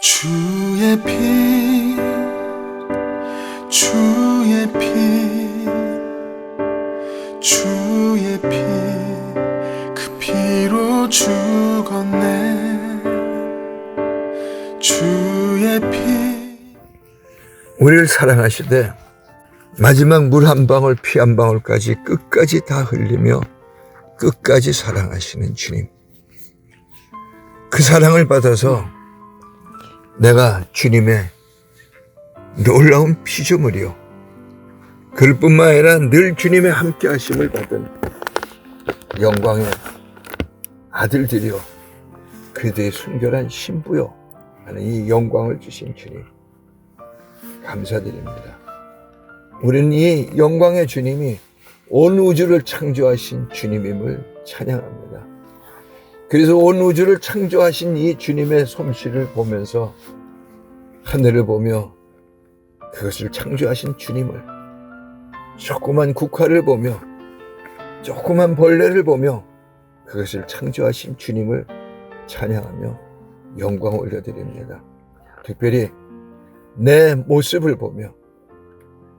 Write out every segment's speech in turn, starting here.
주의 피, 주의 피, 주의 피, 그 피로 죽었네. 주의 피. 우리를 사랑하시되 마지막 물 한 방울 피 한 방울까지 끝까지 다 흘리며 끝까지 사랑하시는 주님, 그 사랑을 받아서 내가 주님의 놀라운 피조물이요, 그뿐만 아니라 늘 주님의 함께 하심을 받은 영광의 아들들이요, 그들의 순결한 신부요 하는 이 영광을 주신 주님, 감사드립니다. 우리는 이 영광의 주님이 온 우주를 창조하신 주님임을 찬양합니다. 그래서 온 우주를 창조하신 이 주님의 솜씨를 보면서 하늘을 보며 그것을 창조하신 주님을, 조그만 국화를 보며 조그만 벌레를 보며 그것을 창조하신 주님을 찬양하며 영광 올려드립니다. 특별히 내 모습을 보며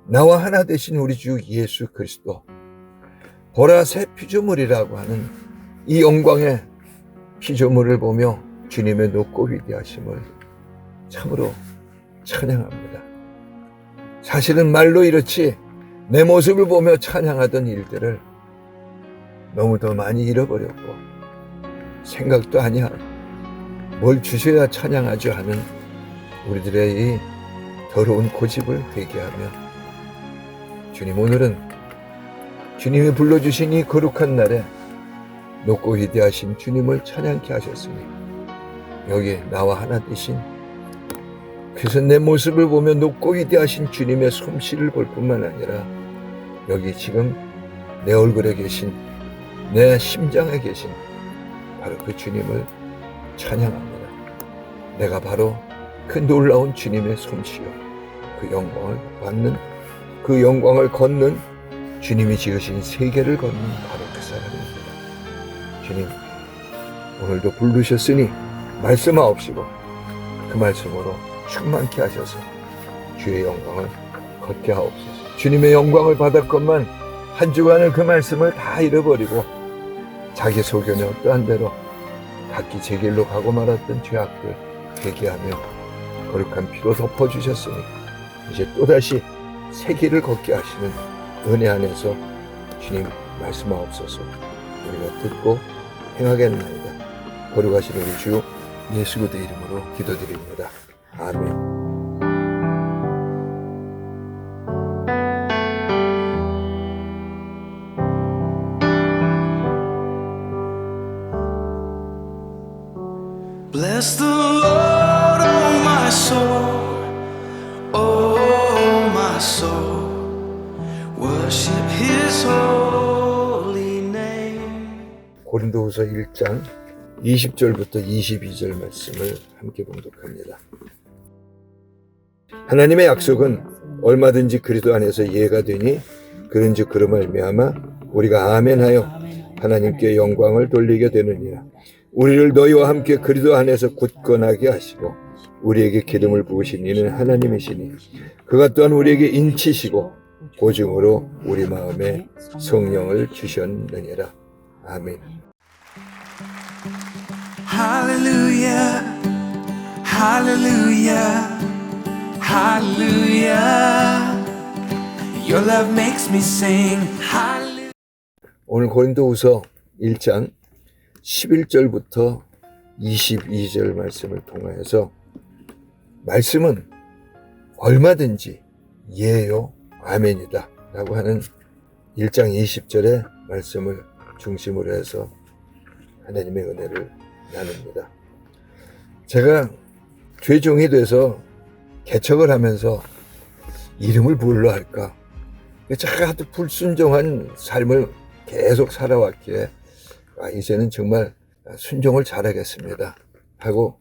나와 하나 되신 우리 주 예수 그리스도, 보라 새 피조물이라고 하는 이 영광의 피조물을 보며 주님의 높고 위대하심을 참으로 찬양합니다. 사실은 말로 이렇지 내 모습을 보며 찬양하던 일들을 너무 더 많이 잃어버렸고, 생각도 아니야 뭘 주셔야 찬양하죠 하는 우리들의 이 더러운 고집을 회개하며, 주님, 오늘은 주님이 불러주신 이 거룩한 날에 높고 위대하신 주님을 찬양케 하셨으니 여기 나와 하나 되신, 그래서 내 모습을 보며 높고 위대하신 주님의 솜씨를 볼 뿐만 아니라 여기 지금 내 얼굴에 계신, 내 심장에 계신 바로 그 주님을 찬양합니다. 내가 바로 그 놀라운 주님의 솜씨요, 그 영광을 받는, 그 영광을 걷는, 주님이 지으신 세계를 걷는 바로 그 사람입니다. 주님, 오늘도 부르셨으니 말씀하옵시고 그 말씀으로 충만케 하셔서 주의 영광을 걷게 하옵소서. 주님의 영광을 받았건만 한 주간을 그 말씀을 다 잃어버리고 자기 소견에 어떠한 대로 각기 제 길로 가고 말았던 죄악들 회개하며 거룩한 피로 덮어주셨으니 이제 또다시 새 길을 걷게 하시는 은혜 안에서 주님 말씀하옵소서. 우리가 듣고 행하겠나이다. 거룩하신 우리 주 예수 그리스도의 이름으로 기도드립니다. 아멘. Bless the Lord, oh my soul, oh my soul, worship His holy name. 고린도후서 1장 20절부터 22절 말씀을 함께 봉독합니다. 하나님의 약속은 얼마든지 그리스도 안에서 이해가 되니 그런즉 그로 말미암아 우리가 아멘하여 하나님께 영광을 돌리게 되느니라. 우리를 너희와 함께 그리스도 안에서 굳건하게 하시고 우리에게 기름을 부으신 이는 하나님이시니 그가 또한 우리에게 인치시고 보증으로 우리 마음에 성령을 주셨느니라. 아멘. Hallelujah, hallelujah, hallelujah. Your love makes me sing. Hallelujah. 오늘 고린도후서 1장 11절부터 22절 말씀을 통하여서 말씀은 얼마든지 예요, 아멘이다 라고 하는 1장 20절의 말씀을 중심으로 해서 하나님의 은혜를 나눕니다. 제가 죄종이 돼서 개척을 하면서 이름을 뭘로 할까? 제가 하도 불순종한 삶을 계속 살아왔기에 이제는 정말 순종을 잘하겠습니다 하고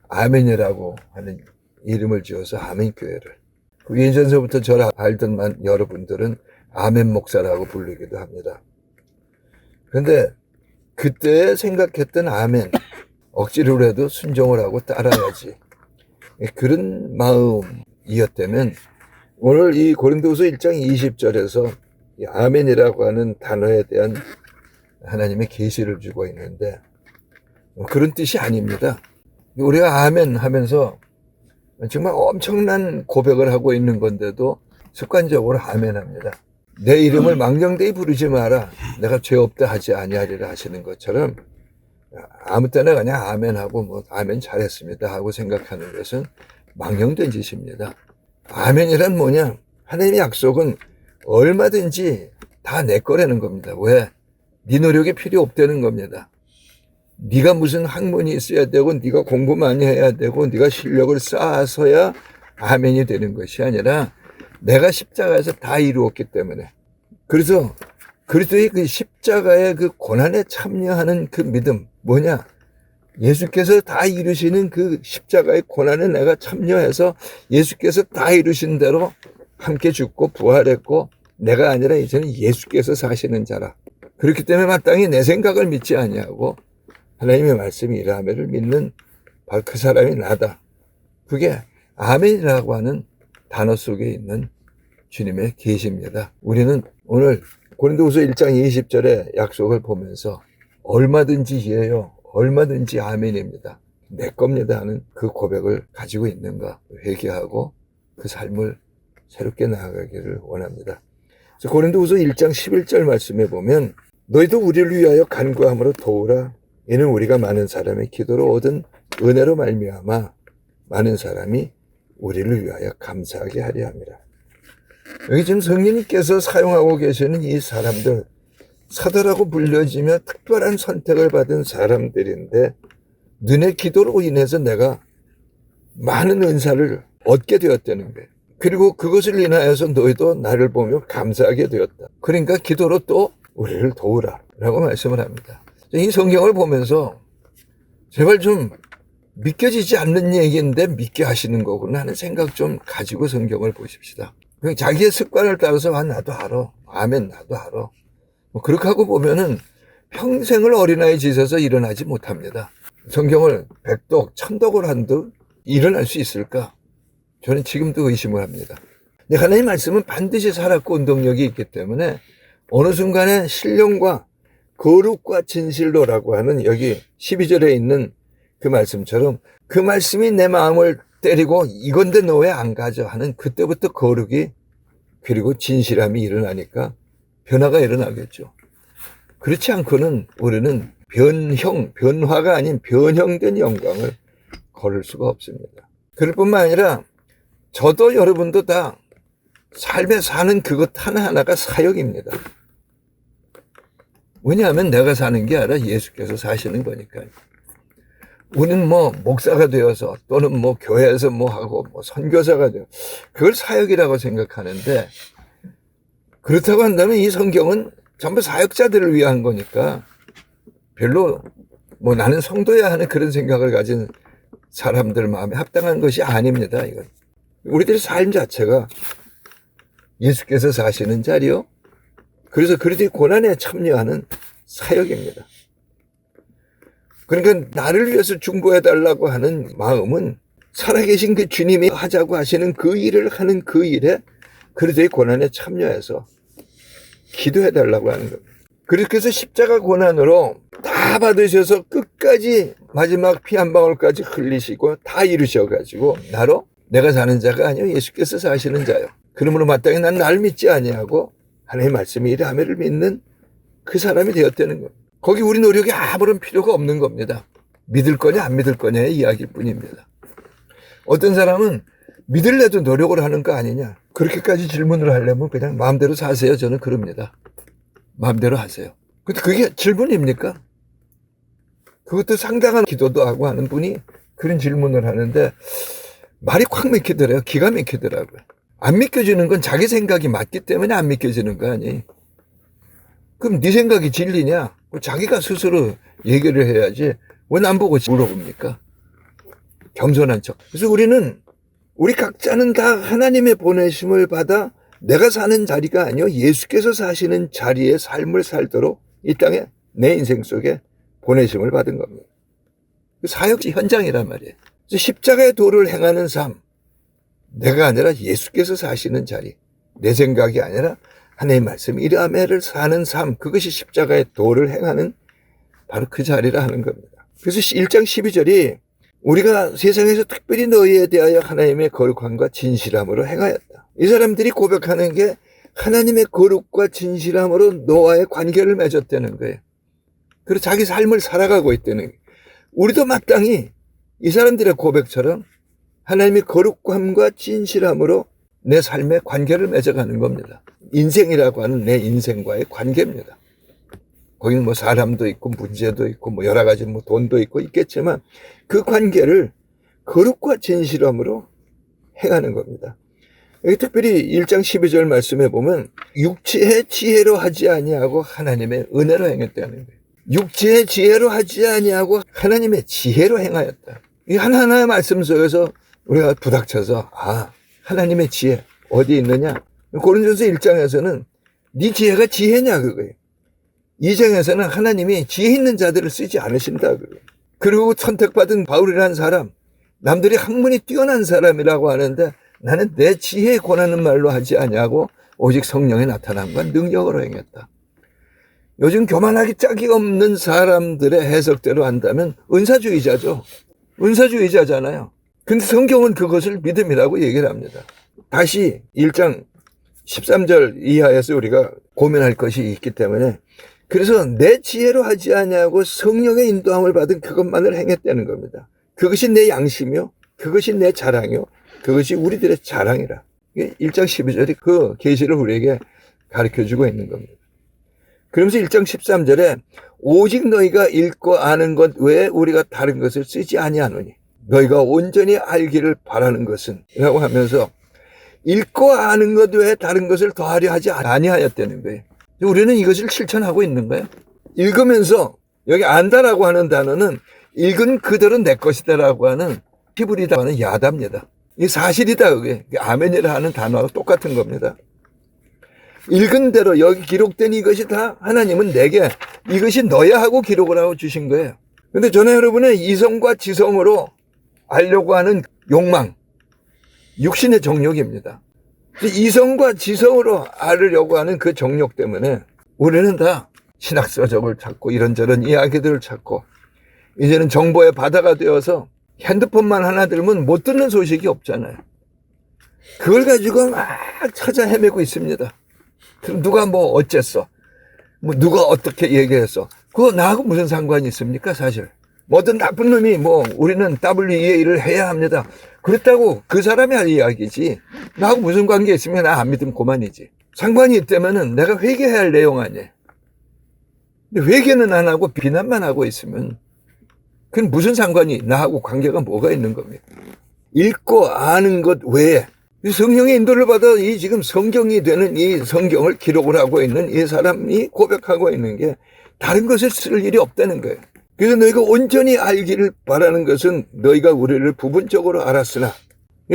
아멘이라고 하는 이름을 지어서 아멘교회를, 예전서부터 저를 알던 여러분들은 아멘 목사라고 부르기도 합니다. 그런데 그때 생각했던 아멘, 억지로라도 순종을 하고 따라야지, 그런 마음이었다면 오늘 이 고린도후서 1장 20절에서 이 아멘이라고 하는 단어에 대한 하나님의 계시를 주고 있는데 그런 뜻이 아닙니다. 우리가 아멘 하면서 정말 엄청난 고백을 하고 있는 건데도 습관적으로 아멘 합니다. 내 이름을 망령되이 부르지 마라. 내가 죄 없다 하지 아니하리라 하시는 것처럼 아무 때나 그냥 아멘 하고 뭐 아멘 잘했습니다 하고 생각하는 것은 망령된 짓입니다. 아멘이란 뭐냐? 하나님의 약속은 얼마든지 다 내 거라는 겁니다. 왜? 네 노력이 필요 없다는 겁니다. 네가 무슨 학문이 있어야 되고 네가 공부 많이 해야 되고 네가 실력을 쌓아서야 아멘이 되는 것이 아니라 내가 십자가에서 다 이루었기 때문에 그래서 그리스도의 그 십자가의 그 고난에 참여하는 그 믿음 뭐냐? 예수께서 다 이루시는 그 십자가의 고난에 내가 참여해서 예수께서 다 이루신 대로 함께 죽고 부활했고 내가 아니라 이제는 예수께서 사시는 자라. 그렇기 때문에 마땅히 내 생각을 믿지 아니하고 하나님의 말씀이 이러함을 믿는 바로 그 사람이 나다. 그게 아멘이라고 하는 단어 속에 있는 주님의 계시입니다. 우리는 오늘 고린도후서 1장 20절의 약속을 보면서 얼마든지 예요. 얼마든지 아멘입니다. 내 겁니다 하는 그 고백을 가지고 있는가 회개하고 그 삶을 새롭게 나아가기를 원합니다. 그래서 고린도후서 1장 11절 말씀에 보면 너희도 우리를 위하여 간구함으로 도우라. 이는 우리가 많은 사람의 기도로 얻은 은혜로 말미암아 많은 사람이 우리를 위하여 감사하게 하려 함이라. 여기 지금 성령님께서 사용하고 계시는 이 사람들 사도라고 불려지며 특별한 선택을 받은 사람들인데 너네 기도로 인해서 내가 많은 은사를 얻게 되었다는 거예요. 그리고 그것을 인하여서 너희도 나를 보며 감사하게 되었다. 그러니까 기도로 또 우리를 도우라 라고 말씀을 합니다. 이 성경을 보면서 제발 좀 믿겨지지 않는 얘기인데 믿게 하시는 거구나 하는 생각 좀 가지고 성경을 보십시다. 그냥 자기의 습관을 따라서 나도 알아. 아멘 나도 알아. 뭐 그렇게 하고 보면은 평생을 어린아이 짓에서 일어나지 못합니다. 성경을 100독, 1000독을 한들 일어날 수 있을까? 저는 지금도 의심을 합니다. 근데 하나님의 말씀은 반드시 살았고 운동력이 있기 때문에 어느 순간에 신령과 거룩과 진실로라고 하는 여기 12절에 있는 그 말씀처럼 그 말씀이 내 마음을 때리고 이건데 너 왜 안 가져 하는 그때부터 거룩이 그리고 진실함이 일어나니까 변화가 일어나겠죠. 그렇지 않고는 우리는 변화가 아닌 변형된 영광을 걸을 수가 없습니다. 그럴 뿐만 아니라 저도 여러분도 다 삶에 사는 그것 하나하나가 사역입니다. 왜냐하면 내가 사는 게 아니라 예수께서 사시는 거니까요. 우리는 뭐 목사가 되어서 또는 뭐 교회에서 뭐 하고 뭐 선교사가 되어 그걸 사역이라고 생각하는데 그렇다고 한다면 이 성경은 전부 사역자들을 위한 거니까 별로 뭐 나는 성도야 하는 그런 생각을 가진 사람들 마음에 합당한 것이 아닙니다. 이건 우리들의 삶 자체가 예수께서 사시는 자리요. 그래서 그리스도의 고난에 참여하는 사역입니다. 그러니까 나를 위해서 중보해달라고 하는 마음은 살아계신 그 주님이 하자고 하시는 그 일을 하는 그 일에 그리스도의 고난에 참여해서 기도해달라고 하는 겁니다. 그렇게 해서 십자가 고난으로 다 받으셔서 끝까지 마지막 피 한 방울까지 흘리시고 다 이루셔가지고 나로 내가 사는 자가 아니요 예수께서 사시는 자요. 그러므로 마땅히 난 날 믿지 아니하고 하나님의 말씀이 이라함을 믿는 그 사람이 되었다는 겁니다. 거기 우리 노력이 아무런 필요가 없는 겁니다. 믿을 거냐 안 믿을 거냐의 이야기일 뿐입니다. 어떤 사람은 믿을래도 노력을 하는 거 아니냐 그렇게까지 질문을 하려면 그냥 마음대로 사세요. 저는 그럽니다. 마음대로 하세요. 근데 그게 질문입니까? 그것도 상당한 기도도 하고 하는 분이 그런 질문을 하는데 말이 콱 막히더라고요. 기가 막히더라고요. 안 믿겨지는 건 자기 생각이 맞기 때문에 안 믿겨지는 거 아니. 그럼 네 생각이 진리냐? 자기가 스스로 얘기를 해야지 왜 남 보고 물어봅니까? 겸손한 척. 그래서 우리 각자는 다 하나님의 보내심을 받아 내가 사는 자리가 아니요 예수께서 사시는 자리의 삶을 살도록 이 땅에 내 인생 속에 보내심을 받은 겁니다. 사역 현장이란 말이에요. 십자가의 도를 행하는 삶, 내가 아니라 예수께서 사시는 자리, 내 생각이 아니라 하나님의 말씀 이라메를 사는 삶, 그것이 십자가의 도를 행하는 바로 그 자리라 하는 겁니다. 그래서 1장 12절이 우리가 세상에서 특별히 너희에 대하여 하나님의 거룩함과 진실함으로 행하였다. 이 사람들이 고백하는 게 하나님의 거룩과 진실함으로 너와의 관계를 맺었다는 거예요. 그리고 자기 삶을 살아가고 있다는 거예요. 우리도 마땅히 이 사람들의 고백처럼 하나님의 거룩함과 진실함으로 내 삶의 관계를 맺어가는 겁니다. 인생이라고 하는 내 인생과의 관계입니다. 거기는 뭐 사람도 있고 문제도 있고 뭐 여러 가지 뭐 돈도 있고 있겠지만 그 관계를 거룩과 진실함으로 행하는 겁니다. 여기 특별히 1장 12절 말씀해 보면 육체의 지혜로 하지 아니하고 하나님의 은혜로 행했다는 거예요. 육체의 지혜로 하지 아니하고 하나님의 지혜로 행하였다. 이 하나하나의 말씀 속에서 우리가 부닥쳐서 하나님의 지혜 어디 있느냐? 고린도전서 1장에서는 네 지혜가 지혜냐 그거예요. 2장에서는 하나님이 지혜 있는 자들을 쓰지 않으신다 그거예요. 그리고 선택받은 바울이라는 사람, 남들이 학문이 뛰어난 사람이라고 하는데 나는 내 지혜에 권하는 말로 하지 아니하고 오직 성령의 나타남과 능력으로 행했다. 요즘 교만하기 짝이 없는 사람들의 해석대로 한다면 은사주의자죠. 은사주의자잖아요. 근데 성경은 그것을 믿음이라고 얘기를 합니다. 다시 1장 13절 이하에서 우리가 고민할 것이 있기 때문에 그래서 내 지혜로 하지 아니하고 성령의 인도함을 받은 그것만을 행했다는 겁니다. 그것이 내 양심이요. 그것이 내 자랑이요. 그것이 우리들의 자랑이라. 1장 12절이 그 계시를 우리에게 가르쳐주고 있는 겁니다. 그러면서 1장 13절에 오직 너희가 읽고 아는 것 외에 우리가 다른 것을 쓰지 아니하노니 너희가 온전히 알기를 바라는 것은 라고 하면서 읽고 아는 것 외에 다른 것을 더하려 하지 아니하였다는 거예요. 우리는 이것을 실천하고 있는 거예요. 읽으면서 여기 안다라고 하는 단어는 읽은 그대로 내 것이다라고 하는 히브리다고 하는 야답니다. 이게 사실이다 그게 아멘이라 하는 단어와 똑같은 겁니다. 읽은 대로 여기 기록된 이것이 다 하나님은 내게 이것이 너야 하고 기록을 하고 주신 거예요. 근데 저는 여러분의 이성과 지성으로 알려고 하는 욕망, 육신의 정욕입니다. 이성과 지성으로 알으려고 하는 그 정욕 때문에 우리는 다 신학서적을 찾고 이런저런 이야기들을 찾고 이제는 정보의 바다가 되어서 핸드폰만 하나 들면 못 듣는 소식이 없잖아요. 그걸 가지고 막 찾아 헤매고 있습니다. 그럼 누가 뭐 어쨌어? 뭐 누가 어떻게 얘기했어? 그거 나하고 무슨 상관이 있습니까, 사실? 뭐든 나쁜 놈이 뭐 우리는 WEA를 해야 합니다. 그렇다고 그 사람이 할 이야기지. 나하고 무슨 관계 있으면 나 안 믿으면 그만이지. 상관이 있다면은 내가 회개해야 할 내용 아니에요. 근데 회개는 안 하고 비난만 하고 있으면 그건 무슨 상관이 나하고 관계가 뭐가 있는 겁니까? 읽고 아는 것 외에 성령의 인도를 받아 이 지금 성경이 되는 이 성경을 기록을 하고 있는 이 사람이 고백하고 있는 게 다른 것을 쓸 일이 없다는 거예요. 그래서 너희가 온전히 알기를 바라는 것은 너희가 우리를 부분적으로 알았으나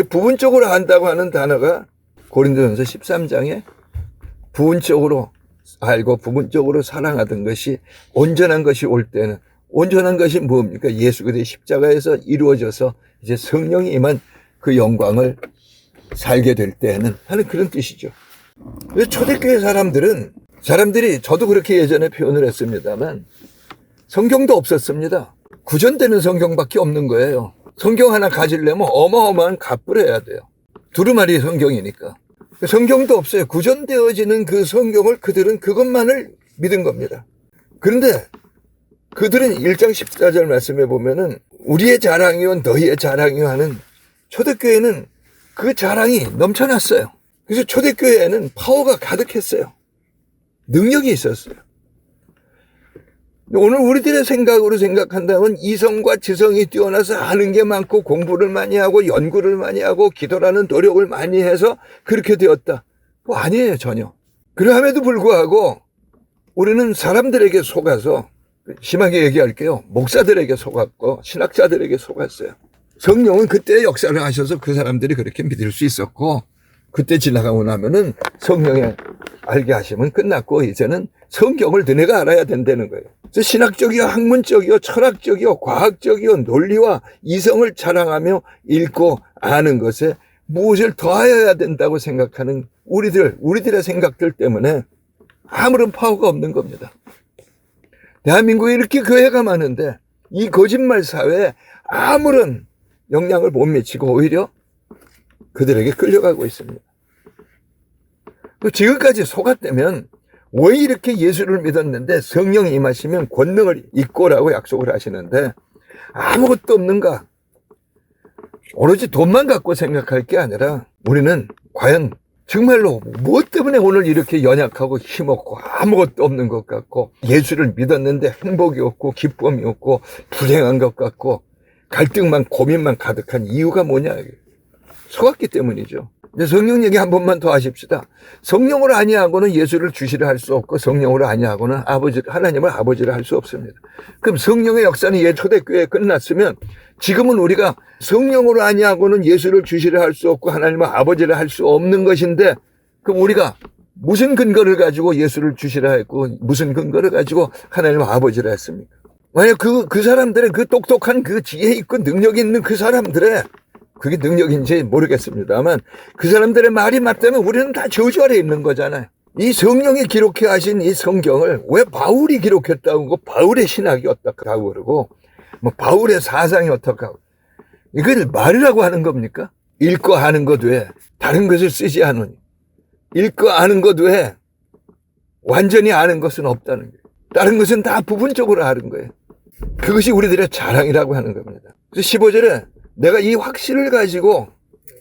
부분적으로 안다고 하는 단어가 고린도전서 13장에 부분적으로 알고 부분적으로 사랑하던 것이 온전한 것이 올 때는 온전한 것이 뭡니까? 예수 그리스도의 십자가에서 이루어져서 이제 성령이 임한 그 영광을 살게 될 때는 하는 그런 뜻이죠. 초대교회 사람들이 저도 그렇게 예전에 표현을 했습니다만 성경도 없었습니다. 구전되는 성경밖에 없는 거예요. 성경 하나 가지려면 어마어마한 값을 해야 돼요. 두루마리 성경이니까. 성경도 없어요. 구전되어지는 그 성경을 그들은 그것만을 믿은 겁니다. 그런데 그들은 1장 14절 말씀에 보면은 우리의 자랑이요 너희의 자랑이요 하는 초대교회는 그 자랑이 넘쳐났어요. 그래서 초대교회에는 파워가 가득했어요. 능력이 있었어요. 오늘 우리들의 생각으로 생각한다면 이성과 지성이 뛰어나서 아는 게 많고 공부를 많이 하고 연구를 많이 하고 기도라는 노력을 많이 해서 그렇게 되었다. 뭐 아니에요, 전혀. 그럼에도 불구하고 우리는 사람들에게 속아서 심하게 얘기할게요. 목사들에게 속았고 신학자들에게 속았어요. 성령은 그때 역사를 하셔서 그 사람들이 그렇게 믿을 수 있었고 그때 지나가고 나면은 성령의 알게 하시면 끝났고 이제는 성경을 너네가 알아야 된다는 거예요. 그래서 신학적이요, 학문적이요, 철학적이요, 과학적이요, 논리와 이성을 자랑하며 읽고 아는 것에 무엇을 더하여야 된다고 생각하는 우리들의 생각들 때문에 아무런 파워가 없는 겁니다. 대한민국에 이렇게 교회가 많은데 이 거짓말 사회에 아무런 영향을 못 미치고 오히려 그들에게 끌려가고 있습니다. 지금까지 속았다면 왜 이렇게 예수를 믿었는데 성령이 임하시면 권능을 입고라고 약속을 하시는데 아무것도 없는가? 오로지 돈만 갖고 생각할 게 아니라 우리는 과연 정말로 무엇 때문에 오늘 이렇게 연약하고 힘없고 아무것도 없는 것 같고 예수를 믿었는데 행복이 없고 기쁨이 없고 불행한 것 같고 갈등만 고민만 가득한 이유가 뭐냐? 속았기 때문이죠. 성령 얘기 한 번만 더 하십시다. 성령으로 아니하고는 예수를 주시려 할 수 없고 성령으로 아니하고는 하나님을 아버지를 할 수 없습니다. 그럼 성령의 역사는 초대교회에 끝났으면 지금은 우리가 성령으로 아니하고는 예수를 주시려 할 수 없고 하나님을 아버지를 할 수 없는 것인데 그럼 우리가 무슨 근거를 가지고 예수를 주시려 했고 무슨 근거를 가지고 하나님을 아버지를 했습니까? 만약 그 사람들의 그 똑똑한 그 지혜 있고 능력 있는 그 사람들의 그게 능력인지 모르겠습니다만 그 사람들의 말이 맞다면 우리는 다 저주 아래 있는 거잖아요. 이 성령이 기록해 하신 이 성경을 왜 바울이 기록했다고 하고 바울의 신학이 어떻다고 그러고 뭐 바울의 사상이 어떻다고 이걸 말이라고 하는 겁니까? 읽고 아는 것 외에 다른 것을 쓰지 않으니 읽고 아는 것 외에 완전히 아는 것은 없다는 거예요. 다른 것은 다 부분적으로 아는 거예요. 그것이 우리들의 자랑이라고 하는 겁니다. 그래서 15절에 내가 이 확신을 가지고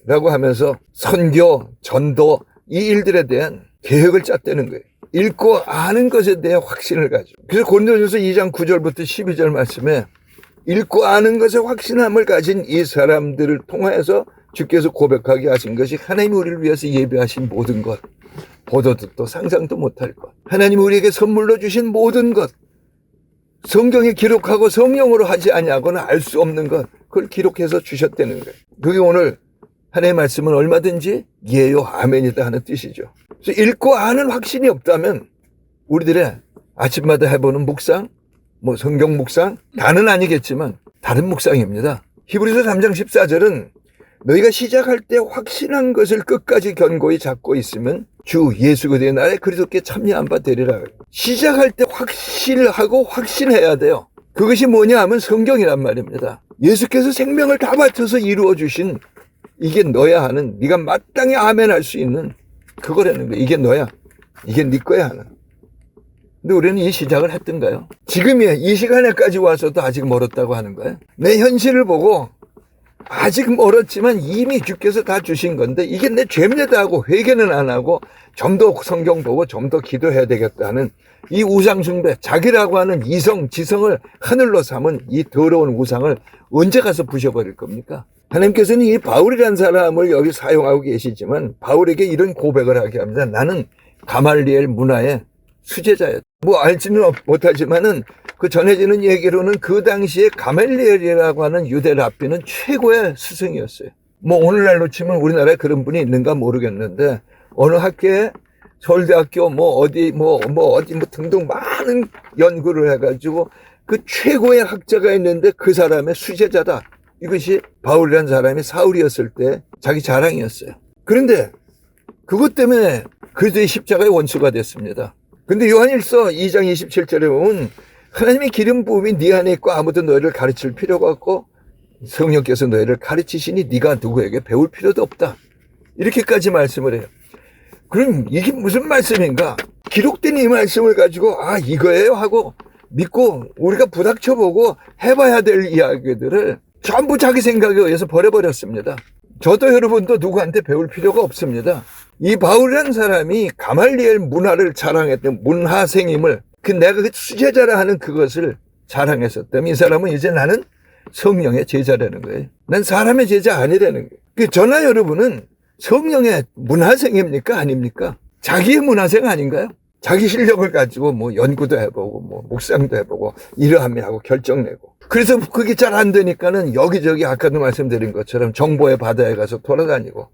라고 하면서 선교, 전도 이 일들에 대한 계획을 짰다는 거예요. 읽고 아는 것에 대해 확신을 가지고. 그래서 고린도전서 2장 9절부터 12절 말씀에 읽고 아는 것에 확신함을 가진 이 사람들을 통하여서 주께서 고백하게 하신 것이 하나님이 우리를 위해서 예비하신 모든 것, 보도 듣도 상상도 못할 것, 하나님이 우리에게 선물로 주신 모든 것, 성경에 기록하고 성령으로 하지 아니하고는 알 수 없는 것, 그걸 기록해서 주셨다는 거예요. 그게 오늘 하나님의 말씀은 얼마든지 예요 아멘이다 하는 뜻이죠. 그래서 읽고 아는 확신이 없다면 우리들의 아침마다 해보는 묵상, 뭐 성경 묵상, 다는 아니겠지만 다른 묵상입니다. 히브리서 3장 14절은 너희가 시작할 때 확신한 것을 끝까지 견고히 잡고 있으면 주 예수 그리스도의 날에 그리스도께 참여한 바 되리라. 시작할 때 확신을 하고 확신해야 돼요. 그것이 뭐냐 하면 성경이란 말입니다. 예수께서 생명을 다 바쳐서 이루어 주신 이게 너야 하는 네가 마땅히 아멘할 수 있는 그거라는 거야. 이게 너야. 이게 네 거야 하는. 근데 우리는 이 시작을 했던가요? 지금이야. 이 시간에까지 와서도 아직 멀었다고 하는 거예요. 내 현실을 보고 아직 멀었지만 이미 주께서 다 주신 건데 이게 내 죄입니다 하고 회개는 안 하고 좀 더 성경 보고 좀 더 기도해야 되겠다는 이 우상숭배, 자기라고 하는 이성, 지성을 하늘로 삼은 이 더러운 우상을 언제 가서 부셔버릴 겁니까? 하나님께서는 이 바울이라는 사람을 여기 사용하고 계시지만 바울에게 이런 고백을 하게 합니다. 나는 가말리엘 문화의 수제자였다. 뭐 알지는 못하지만은 그 전해지는 얘기로는 그 당시에 가말리엘이라고 하는 유대 랍비는 최고의 스승이었어요. 뭐 오늘날로 치면 우리나라에 그런 분이 있는가 모르겠는데 어느 학교에 서울대학교 어디 등등 많은 연구를 해가지고 그 최고의 학자가 있는데 그 사람의 수제자다. 이것이 바울이라는 사람이 사울이었을 때 자기 자랑이었어요. 그런데 그것 때문에 그리스도의 십자가의 원수가 됐습니다. 근데 요한일서 2장 27절에 보면 하나님의 기름 부음이 네 안에 있고 아무도 너희를 가르칠 필요가 없고 성령께서 너희를 가르치시니 네가 누구에게 배울 필요도 없다. 이렇게까지 말씀을 해요. 그럼 이게 무슨 말씀인가? 기록된 이 말씀을 가지고 이거예요 하고 믿고 우리가 부닥쳐보고 해봐야 될 이야기들을 전부 자기 생각에 의해서 버려버렸습니다. 저도 여러분도 누구한테 배울 필요가 없습니다. 이 바울이라는 사람이 가말리엘 문화를 자랑했던 문화생임을 내가 그 수제자라 하는 그것을 자랑했었다면 이 사람은 이제 나는 성령의 제자라는 거예요. 난 사람의 제자 아니라는 거예요. 저나 여러분은 성령의 문화생입니까? 아닙니까? 자기의 문화생 아닌가요? 자기 실력을 가지고 연구도 해보고 묵상도 해보고 이러함이 하고 결정내고 그래서 그게 잘 안 되니까는 여기저기 아까도 말씀드린 것처럼 정보의 바다에 가서 돌아다니고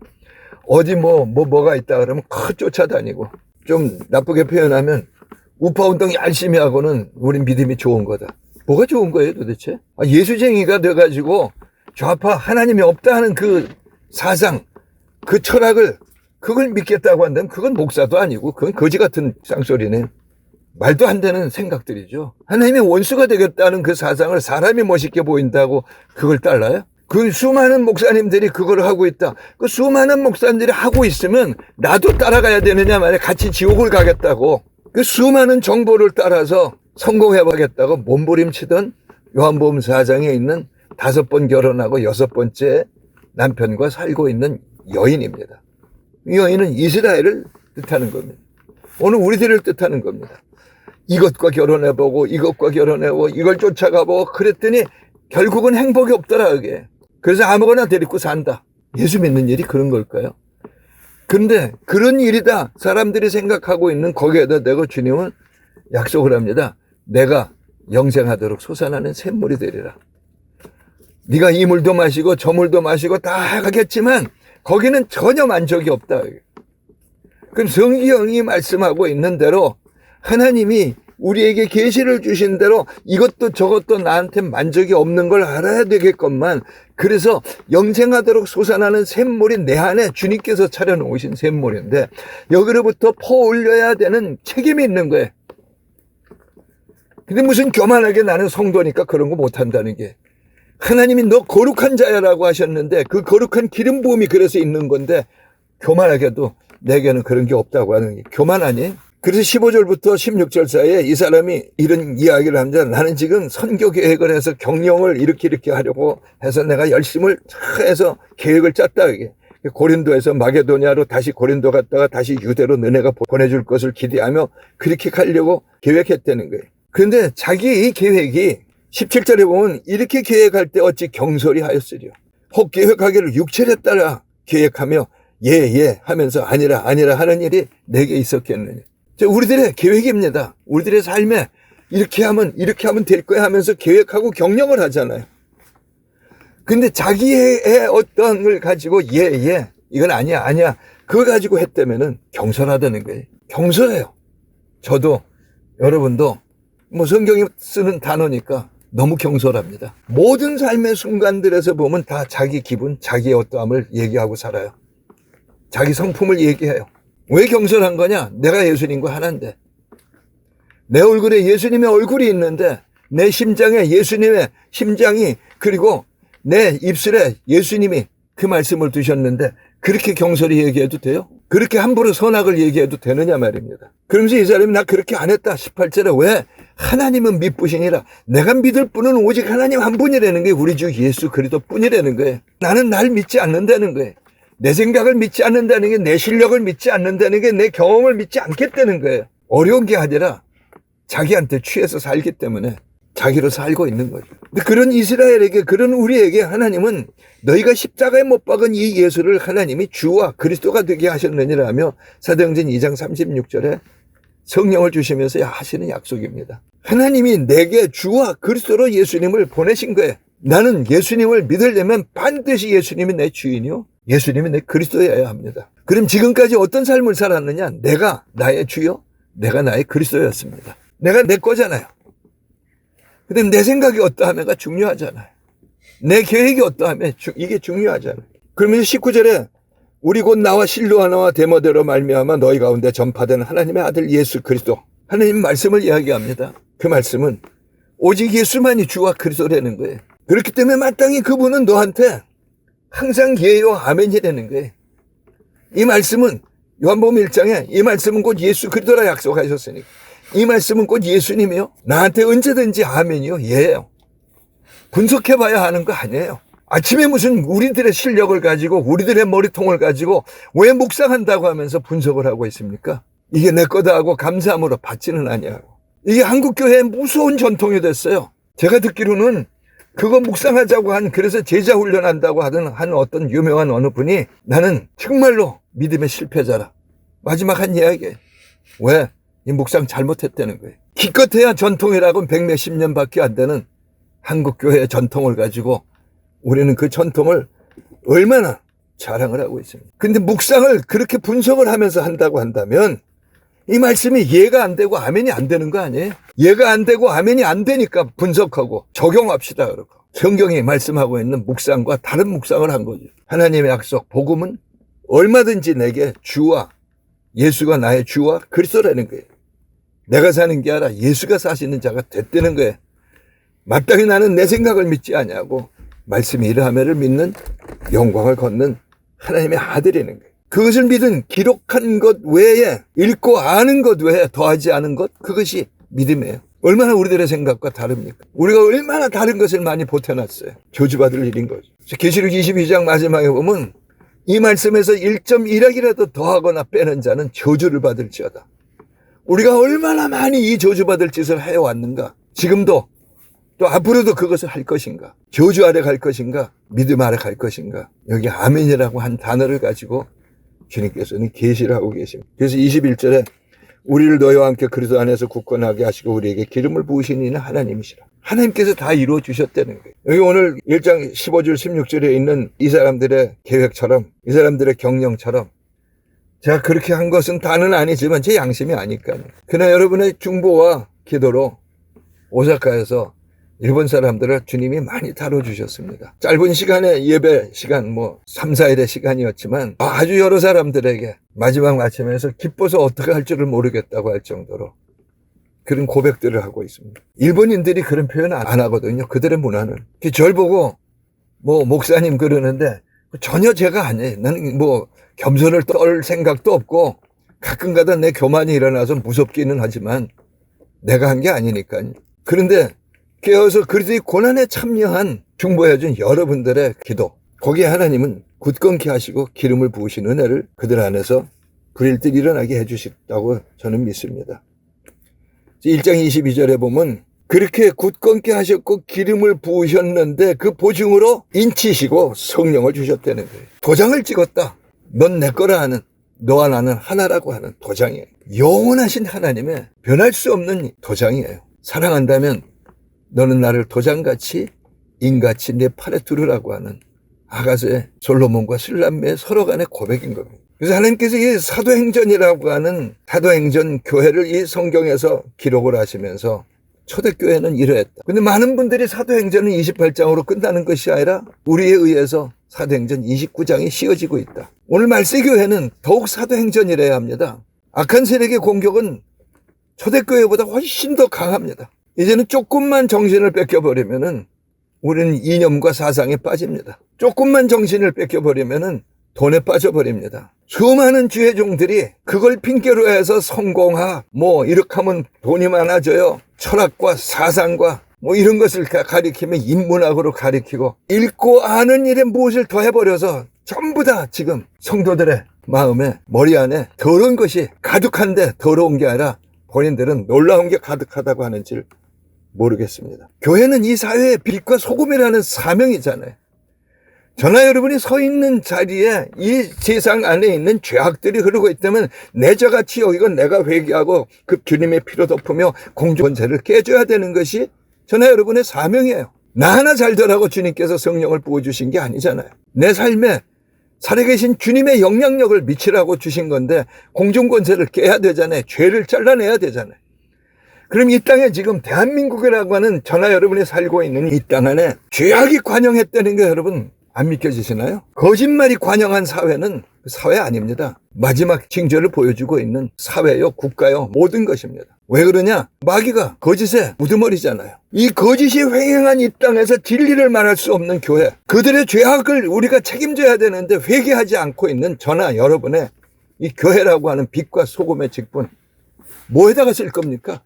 어디 뭐가 있다 그러면 쫓아다니고 좀 나쁘게 표현하면 우파운동 열심히 하고는 우린 믿음이 좋은 거다. 뭐가 좋은 거예요 도대체? 예수쟁이가 돼가지고 좌파 하나님이 없다 하는 그 사상, 그 철학을 그걸 믿겠다고 한다면 그건 목사도 아니고 그건 거지 같은 쌍소리네. 말도 안 되는 생각들이죠. 하나님의 원수가 되겠다는 그 사상을 사람이 멋있게 보인다고 그걸 따라요? 그 수많은 목사님들이 그걸 하고 있다. 그 수많은 목사님들이 하고 있으면 나도 따라가야 되느냐 말이야. 같이 지옥을 가겠다고. 그 수많은 정보를 따라서 성공해보겠다고 몸부림치던 요한복음 4장에 있는 5번 결혼하고 6번째 남편과 살고 있는 여인입니다. 이 여인은 이스라엘을 뜻하는 겁니다. 오늘 우리들을 뜻하는 겁니다. 이것과 결혼해보고 이것과 결혼해보고 이걸 쫓아가보고 그랬더니 결국은 행복이 없더라 그게. 그래서 아무거나 데리고 산다. 예수 믿는 일이 그런 걸까요? 그런데 그런 일이다 사람들이 생각하고 있는 거기에다 내가 주님은 약속을 합니다. 내가 영생하도록 솟아나는 샘물이 되리라. 네가 이 물도 마시고 저 물도 마시고 다 하겠지만 거기는 전혀 만족이 없다. 그럼 성경이 말씀하고 있는 대로 하나님이 우리에게 계시를 주신 대로 이것도 저것도 나한테 만족이 없는 걸 알아야 되겠건만 그래서 영생하도록 솟아나는 샘물이 내 안에 주님께서 차려놓으신 샘물인데 여기로부터 퍼올려야 되는 책임이 있는 거예요. 근데 무슨 교만하게 나는 성도니까 그런 거 못한다는 게 하나님이 너 거룩한 자야라고 하셨는데 그 거룩한 기름 부음이 그래서 있는 건데 교만하게도 내게는 그런 게 없다고 하는 게 교만 아니에요? 그래서 15절부터 16절 사이에 이 사람이 이런 이야기를 합니다. 나는 지금 선교 계획을 해서 경영을 이렇게 하려고 해서 내가 열심을 해서 계획을 짰다. 이게 고린도에서 마게도냐로 다시 고린도 갔다가 다시 유대로 너네가 보내줄 것을 기대하며 그렇게 가려고 계획했다는 거예요. 그런데 자기 이 계획이 17절에 보면 이렇게 계획할 때 어찌 경솔히 하였으리요. 혹 계획하기를 육체에 따라 계획하며 예 하면서 아니라 하는 일이 내게 있었겠느냐. 우리들의 계획입니다. 우리들의 삶에 이렇게 하면 될 거야 하면서 계획하고 경영을 하잖아요. 근데 자기의 어떤 걸 가지고 이건 아니야 그거 가지고 했다면은 경솔하다는 거예요. 경솔해요. 저도 여러분도 뭐 성경이 쓰는 단어니까 너무 경솔합니다. 모든 삶의 순간들에서 보면 다 자기 기분, 자기의 어떠함을 얘기하고 살아요. 자기 성품을 얘기해요. 왜 경솔한 거냐? 내가 예수님과 하나인데 내 얼굴에 예수님의 얼굴이 있는데 내 심장에 예수님의 심장이 그리고 내 입술에 예수님이 그 말씀을 두셨는데 그렇게 경솔히 얘기해도 돼요? 그렇게 함부로 선악을 얘기해도 되느냐 말입니다. 그러면서 이 사람이 나 그렇게 안 했다. 18절에 왜? 하나님은 믿으시니라. 내가 믿을 분은 오직 하나님 한 분이라는 게 우리 주 예수 그리스도 뿐이라는 거예요. 나는 날 믿지 않는다는 거예요. 내 생각을 믿지 않는다는 게 내 실력을 믿지 않는다는 게 내 경험을 믿지 않겠다는 거예요. 어려운 게 아니라 자기한테 취해서 살기 때문에 자기로 살고 있는 거죠. 근데 그런 이스라엘에게 그런 우리에게 하나님은 너희가 십자가에 못 박은 이 예수를 하나님이 주와 그리스도가 되게 하셨느니라며 사도행전 2장 36절에 성령을 주시면서 하시는 약속입니다. 하나님이 내게 주와 그리스도로 예수님을 보내신 거예요. 나는 예수님을 믿으려면 반드시 예수님이 내 주인이요 예수님이 내 그리스도여야 합니다. 그럼 지금까지 어떤 삶을 살았느냐? 내가 나의 주요, 내가 나의 그리스도였습니다. 내가 내 거잖아요. 근데 내 생각이 어떠하면가 중요하잖아요. 내 계획이 어떠하면 이게 중요하잖아요. 그러면서 19절에 우리 곧 나와 실로 하나와 데모데로 말미암아 너희 가운데 전파된 하나님의 아들 예수 그리스도 하나님 말씀을 이야기합니다. 그 말씀은 오직 예수만이 주와 그리스도라는 거예요. 그렇기 때문에 마땅히 그분은 너한테 항상 예요 아멘이라는 거예요. 이 말씀은 요한복음 1장에 이 말씀은 곧 예수 그리스도라 약속하셨으니까 이 말씀은 곧 예수님이요. 나한테 언제든지 아멘이요. 예요. 분석해봐야 하는 거 아니에요. 아침에 무슨 우리들의 실력을 가지고 우리들의 머리통을 가지고 왜 묵상한다고 하면서 분석을 하고 있습니까? 이게 내 거다 하고 감사함으로 받지는 아니하고. 이게 한국교회의 무서운 전통이 됐어요. 제가 듣기로는 그거 묵상하자고 그래서 제자 훈련한다고 하던 한 어떤 유명한 어느 분이 나는 정말로 믿음의 실패자라. 마지막 한 이야기예요. 왜? 이 묵상 잘못했다는 거예요. 기껏해야 전통이라고는 100몇십 년밖에 안 되는 한국교회의 전통을 가지고 우리는 그 전통을 얼마나 자랑을 하고 있습니다. 근데 묵상을 그렇게 분석을 하면서 한다고 한다면 이 말씀이 이해가 안 되고 아멘이 안 되는 거 아니에요? 이해가 안 되고 아멘이 안 되니까 분석하고 적용합시다. 그러고 성경이 말씀하고 있는 묵상과 다른 묵상을 한 거죠. 하나님의 약속, 복음은 얼마든지 내게 주와 예수가 나의 주와 그리스도라는 거예요. 내가 사는 게 아니라 예수가 사시는 자가 됐다는 거예요. 마땅히 나는 내 생각을 믿지 아니하고 말씀이 이러하매를 믿는 영광을 걷는 하나님의 아들이라는 거예요. 그것을 믿은 기록한 것 외에 읽고 아는 것 외에 더하지 않은 것, 그것이 믿음이에요. 얼마나 우리들의 생각과 다릅니까? 우리가 얼마나 다른 것을 많이 보태놨어요. 저주받을 일인 거죠. 계시록 22장 마지막에 보면 이 말씀에서 1.1핵이라도 더하거나 빼는 자는 저주를 받을지어다. 우리가 얼마나 많이 이 저주받을 짓을 해왔는가. 지금도 또 앞으로도 그것을 할 것인가. 저주 아래 갈 것인가. 믿음 아래 갈 것인가. 여기 아멘이라고 한 단어를 가지고 주님께서는 계시를 하고 계십니다. 그래서 21절에 우리를 너희와 함께 그리스도 안에서 굳건하게 하시고 우리에게 기름을 부으신 이는 하나님이시라. 하나님께서 다 이루어 주셨다는 거예요. 여기 오늘 1장 15절 16절에 있는 이 사람들의 계획처럼, 이 사람들의 경영처럼 제가 그렇게 한 것은 다는 아니지만 제 양심이 아니까요. 그러나 여러분의 중보와 기도로 오사카에서 일본 사람들을 주님이 많이 다뤄주셨습니다. 짧은 시간에 예배 시간 3, 4일의 시간이었지만 아주 여러 사람들에게 마지막 마침에서 기뻐서 어떻게 할 줄을 모르겠다고 할 정도로 그런 고백들을 하고 있습니다. 일본인들이 그런 표현 안 하거든요. 그들의 문화는. 절 보고 목사님 그러는데 전혀 제가 아니에요. 나는 겸손을 떨 생각도 없고 가끔가다 내 교만이 일어나서 무섭기는 하지만 내가 한 게 아니니까요. 그런데 깨어서 그리스도의 고난에 참여한 중보해준 여러분들의 기도, 거기에 하나님은 굳건케 하시고 기름을 부으신 은혜를 그들 안에서 불일듯 일어나게 해주셨다고 저는 믿습니다. 1장 22절에 보면 그렇게 굳건케 하셨고 기름을 부으셨는데 그 보증으로 인치시고 성령을 주셨다는 거예요. 도장을 찍었다. 넌 내 거라 하는, 너와 나는 하나라고 하는 도장이에요. 영원하신 하나님의 변할 수 없는 도장이에요. 사랑한다면 너는 나를 도장같이 인같이 내 팔에 두르라고 하는 아가서의 솔로몬과 슬람의 서로 간의 고백인 겁니다. 그래서 하나님께서 이 사도행전이라고 하는 사도행전 교회를 이 성경에서 기록을 하시면서 초대교회는 이러했다. 근데 많은 분들이 사도행전은 28장으로 끝나는 것이 아니라 우리에 의해서 사도행전 29장이 씌워지고 있다. 오늘 말세교회는 더욱 사도행전이라야 합니다. 악한 세력의 공격은 초대교회보다 훨씬 더 강합니다. 이제는 조금만 정신을 뺏겨버리면은 우리는 이념과 사상에 빠집니다. 조금만 정신을 뺏겨버리면은 돈에 빠져버립니다. 수많은 주의 종들이 그걸 핑계로 해서 성공학, 이렇게 하면 돈이 많아져요. 철학과 사상과 이런 것을 가리키면 인문학으로 가리키고 읽고 아는 일에 무엇을 더 해버려서 전부 다 지금 성도들의 마음에 머리 안에 더러운 것이 가득한데 더러운 게 아니라 본인들은 놀라운 게 가득하다고 하는지를 모르겠습니다. 교회는 이 사회의 빛과 소금이라는 사명이잖아요. 저나 여러분이 서 있는 자리에 이 세상 안에 있는 죄악들이 흐르고 있다면 내 저같이 여기고 내가 회개하고 그 주님의 피로 덮으며 공주권세를 깨줘야 되는 것이 저나 여러분의 사명이에요. 나 하나 잘 되라고 주님께서 성령을 부어주신 게 아니잖아요. 내 삶에 살아계신 주님의 영향력을 미치라고 주신 건데 공중권세를 깨야 되잖아요. 죄를 잘라내야 되잖아요. 그럼 이 땅에 지금 대한민국이라고 하는 저나 여러분이 살고 있는 이 땅 안에 죄악이 관영했다는 게 여러분 안 믿겨지시나요? 거짓말이 관영한 사회는 사회 아닙니다. 마지막 징조를 보여주고 있는 사회요, 국가요, 모든 것입니다. 왜 그러냐? 마귀가 거짓의 우두머리잖아요. 이 거짓이 횡행한 이 땅에서 진리를 말할 수 없는 교회, 그들의 죄악을 우리가 책임져야 되는데 회개하지 않고 있는 저나 여러분의 이 교회라고 하는 빛과 소금의 직분, 뭐에다가 쓸 겁니까?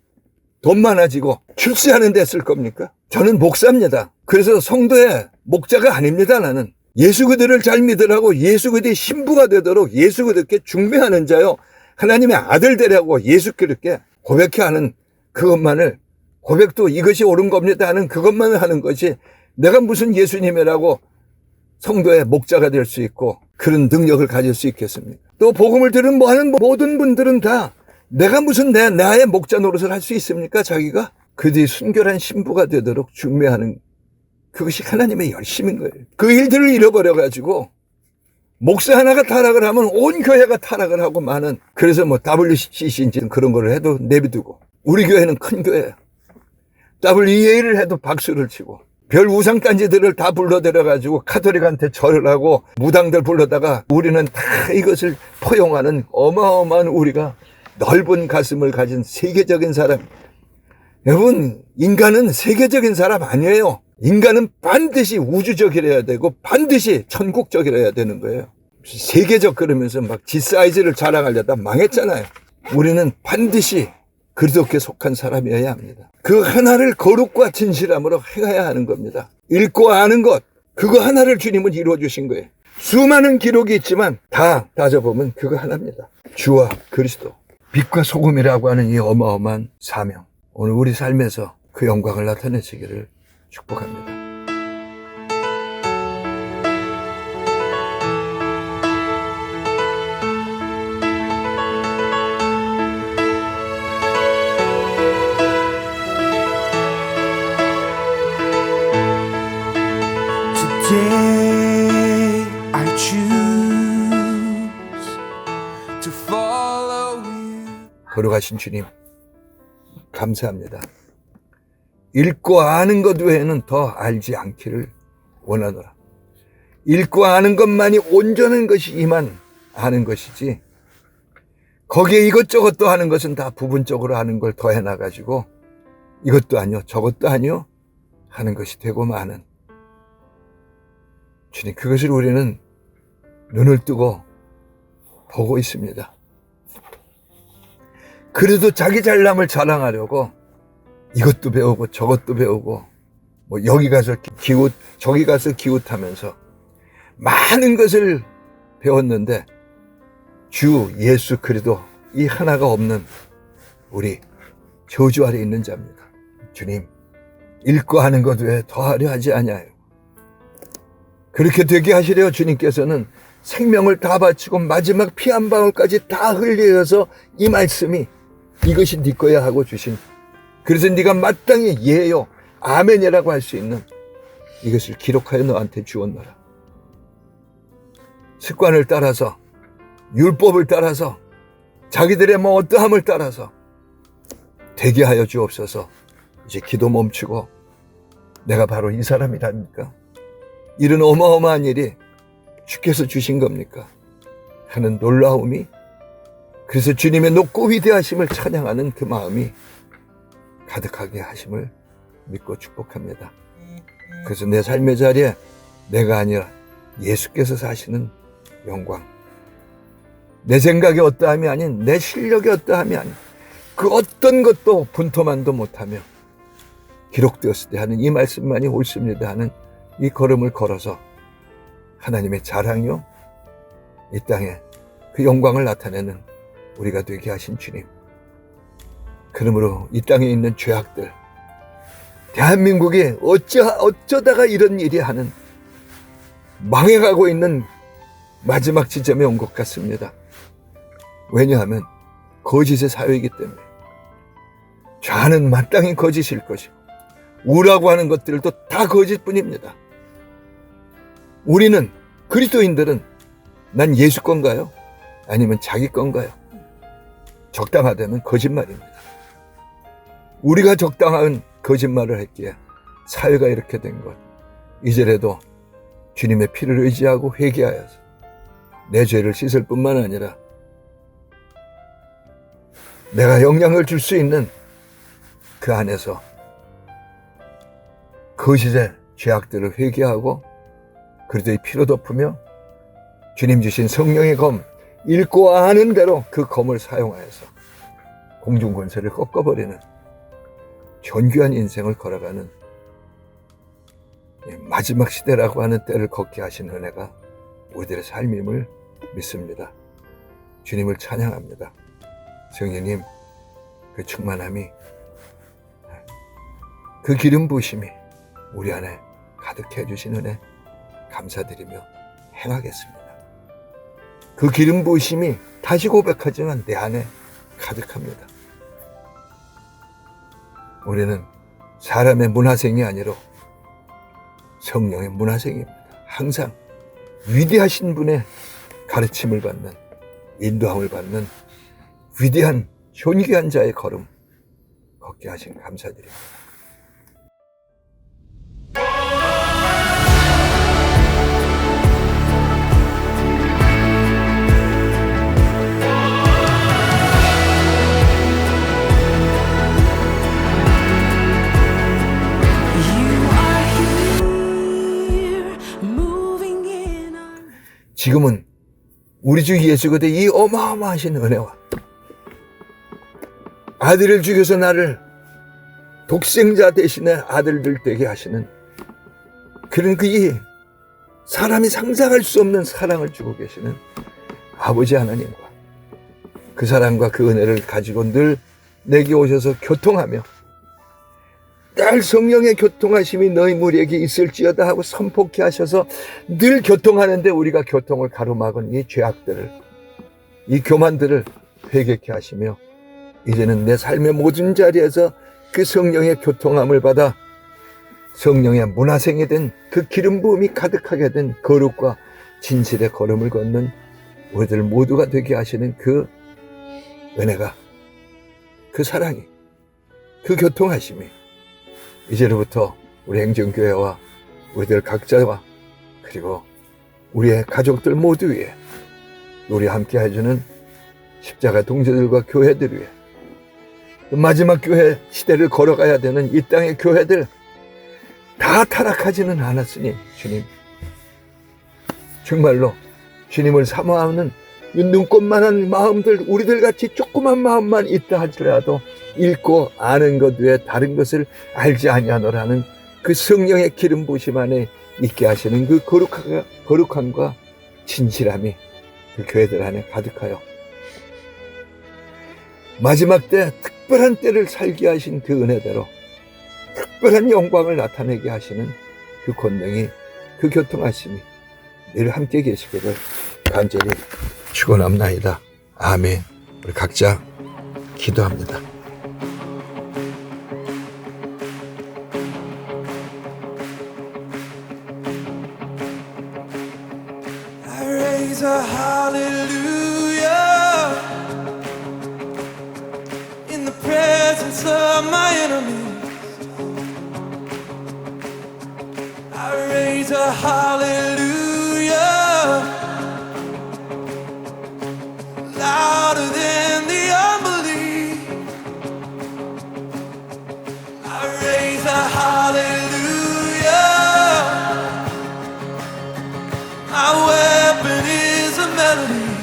돈 많아지고 출세하는 데 쓸 겁니까? 저는 목사입니다. 그래서 성도의 목자가 아닙니다. 나는 예수 그들을 잘 믿으라고 예수 그들이 신부가 되도록 예수 그들께 중매하는 자요, 하나님의 아들 되라고 예수 그들께 고백해 하는 그것만을, 고백도 이것이 옳은 겁니다 하는 그것만을 하는 것이 내가 무슨 예수님이라고 성도의 목자가 될 수 있고 그런 능력을 가질 수 있겠습니까? 또 복음을 들은 하는 모든 분들은 다 내가 무슨 나의 목자 노릇을 할 수 있습니까? 자기가 그들이 순결한 신부가 되도록 중매하는 그것이 하나님의 열심인 거예요. 그 일들을 잃어버려가지고 목사 하나가 타락을 하면 온 교회가 타락을 하고 많은, 그래서 뭐 WCC인지 그런 거를 해도 내비두고, 우리 교회는 큰 교회야. WEA를 해도 박수를 치고, 별 우상단지들을 다 불러들여가지고 카톨릭한테 절을 하고 무당들 불러다가 우리는 다 이것을 포용하는 어마어마한, 우리가 넓은 가슴을 가진 세계적인 사람. 여러분, 인간은 세계적인 사람 아니에요. 인간은 반드시 우주적이라야 되고 반드시 천국적이라야 되는 거예요. 세계적 그러면서 막 지 사이즈를 자랑하려다 망했잖아요. 우리는 반드시 그리스도께 속한 사람이어야 합니다. 그 하나를 거룩과 진실함으로 행해야 하는 겁니다. 읽고 아는 것, 그거 하나를 주님은 이루어 주신 거예요. 수많은 기록이 있지만 다 따져보면 그거 하나입니다. 주와 그리스도, 빛과 소금이라고 하는 이 어마어마한 사명, 오늘 우리 삶에서 그 영광을 나타내시기를 축복합니다. Today I choose to follow you. 거룩하신 주님, 감사합니다. 읽고 아는 것 외에는 더 알지 않기를 원하노라. 읽고 아는 것만이 온전한 것이 이만 아는 것이지, 거기에 이것저것 하는 것은 다 부분적으로 하는 걸 더해놔가지고 이것도 아니요 저것도 아니요 하는 것이 되고 마는, 주님, 그것을 우리는 눈을 뜨고 보고 있습니다. 그래도 자기 잘남을 자랑하려고 이것도 배우고 저것도 배우고, 뭐 여기 가서 기웃 저기 가서 기웃하면서 많은 것을 배웠는데 주 예수 그리스도 이 하나가 없는 우리 저주 아래 있는 자입니다. 주님, 읽고 하는 것 외에 더하려 하지 아니하요. 그렇게 되게 하시려 주님께서는 생명을 다 바치고 마지막 피 한 방울까지 다 흘려서 이 말씀이 이것이 네 거야 하고 주신, 그래서 네가 마땅히 예요 아멘이라고 할 수 있는 이것을 기록하여 너한테 주었노라. 습관을 따라서, 율법을 따라서, 자기들의 뭐 어떠함을 따라서 되게 하여 주옵소서. 이제 기도 멈추고 내가 바로 이 사람이랍니까? 이런 어마어마한 일이 주께서 주신 겁니까? 하는 놀라움이, 그래서 주님의 높고 위대하심을 찬양하는 그 마음이 가득하게 하심을 믿고 축복합니다. 그래서 내 삶의 자리에 내가 아니라 예수께서 사시는 영광, 내 생각이 어떠함이 아닌, 내 실력이 어떠함이 아닌, 그 어떤 것도 분토만도 못하며 기록되었을 때 하는 이 말씀만이 옳습니다 하는 이 걸음을 걸어서 하나님의 자랑이요 이 땅에 그 영광을 나타내는 우리가 되게 하신 주님, 그러므로 이 땅에 있는 죄악들, 대한민국이 어쩌다가 이런 일이 하는, 망해가고 있는 마지막 지점에 온 것 같습니다. 왜냐하면 거짓의 사회이기 때문에. 죄는 마땅히 거짓일 것이고 우라고 하는 것들도 다 거짓뿐입니다. 우리는, 그리스도인들은 난 예수 건가요? 아니면 자기 건가요? 적당하다면 거짓말입니다. 우리가 적당한 거짓말을 했기에 사회가 이렇게 된 것, 이제라도 주님의 피를 의지하고 회개하여서 내 죄를 씻을 뿐만 아니라 내가 영향을 줄 수 있는 그 안에서 거짓의 죄악들을 회개하고 그리스도의 피로 덮으며 주님 주신 성령의 검, 읽고 아는 대로 그 검을 사용하여서 공중권세를 꺾어버리는 존귀한 인생을 걸어가는 마지막 시대라고 하는 때를 걷게 하신 은혜가 우리들의 삶임을 믿습니다. 주님을 찬양합니다. 성령님, 그 충만함이, 그 기름 부으심이 우리 안에 가득해 주신 은혜 감사드리며 행하겠습니다. 그 기름 부으심이 다시 고백하지만 내 안에 가득합니다. 우리는 사람의 문화생이 아니라 성령의 문화생입니다. 항상 위대하신 분의 가르침을 받는, 인도함을 받는 위대한 존귀한 자의 걸음 걷게 하신 감사드립니다. 지금은 우리 주 예수 그리스도의 이 어마어마하신 은혜와 아들을 죽여서 나를 독생자 대신에 아들들 되게 하시는 그런 이 사람이 상상할 수 없는 사랑을 주고 계시는 아버지 하나님과 그 사랑과 그 은혜를 가지고 늘 내게 오셔서 교통하며 늘 성령의 교통하심이 너희 무리에게 있을지어다 하고 선포케 하셔서 늘 교통하는데 우리가 교통을 가로막은 이 죄악들을, 이 교만들을 회개케 하시며 이제는 내 삶의 모든 자리에서 그 성령의 교통함을 받아 성령의 문화생이 된 그 기름 부음이 가득하게 된 거룩과 진실의 걸음을 걷는 우리들 모두가 되게 하시는 그 은혜가, 그 사랑이, 그 교통하심이 이제로부터 우리 행정교회와 우리들 각자와 그리고 우리의 가족들 모두 위에 우리 함께 해주는 십자가 동지들과 교회들 위에 마지막 교회 시대를 걸어가야 되는 이 땅의 교회들 다 타락하지는 않았으니 주님 정말로 주님을 사모하는 눈꽃만한 마음들, 우리들 같이 조그만 마음만 있다 할지라도 읽고 아는 것 외에 다른 것을 알지 아니하노라는 그 성령의 기름 부으심 안에 있게 하시는 그 거룩함과 진실함이 그 교회들 안에 가득하여 마지막 때 특별한 때를 살게 하신 그 은혜대로 특별한 영광을 나타내게 하시는 그 권능이, 그 교통하심이 늘 함께 계시기를 간절히 축원합나이다. 아멘. 우리 각자 기도합니다. I raise a hallelujah in the presence of my enemies. I raise a hallelujah louder than the unbelief. I raise a hallelujah. My weapon is a melody.